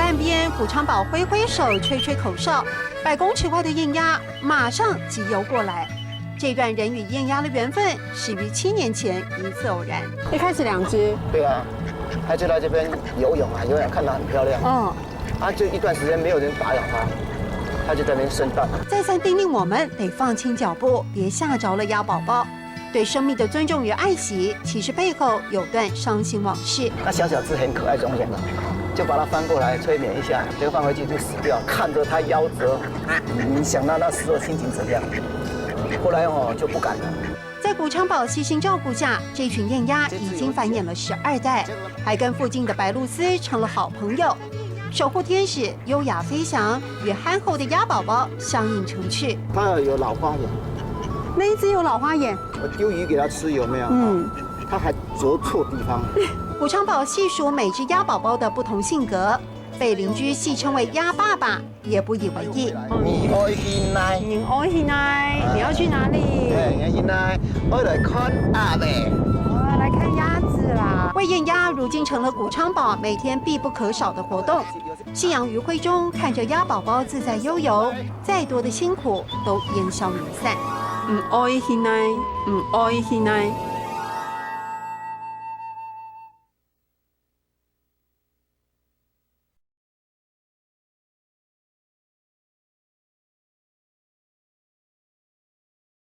岸边，古昌堡挥挥手，吹吹口哨，100公尺外的燕鸭马上急游过来。这段人与燕鸭的缘分始于7年前一次偶然。一开始2只，对啊，它就来这边游泳啊，游泳看到很漂亮。就一段时间没有人打扰它，它就在那边生蛋。再三叮咛我们得放轻脚步，别吓着了鸭宝宝。对生命的尊重与爱惜，其实背后有段伤心往事。那小只很可爱中间的，就把它翻过来催眠一下，结果放回去就死掉。看着它夭折，你想到那时候心情怎样？后来就不敢了。在古昌堡悉心照顾下，这群燕鸭已经繁衍了12代，还跟附近的白鹭鸶成了好朋友。守护天使优雅飞翔，与憨厚的鸭宝宝相映成趣。它有老花眼，那一只有老花眼，我丢鱼给它吃有没有？它还啄错地方。古昌堡细数每只鸭宝宝的不同性格，被邻居戏称为鸭爸爸，也不以为意。你爱去哪？你要去哪里？我来看鸭呗。来看鸭子啦。喂燕鸭如今成了古昌堡每天必不可少的活动。夕阳余晖中，看着鸭宝宝自在悠游，再多的辛苦都烟消云散。唔爱去哪？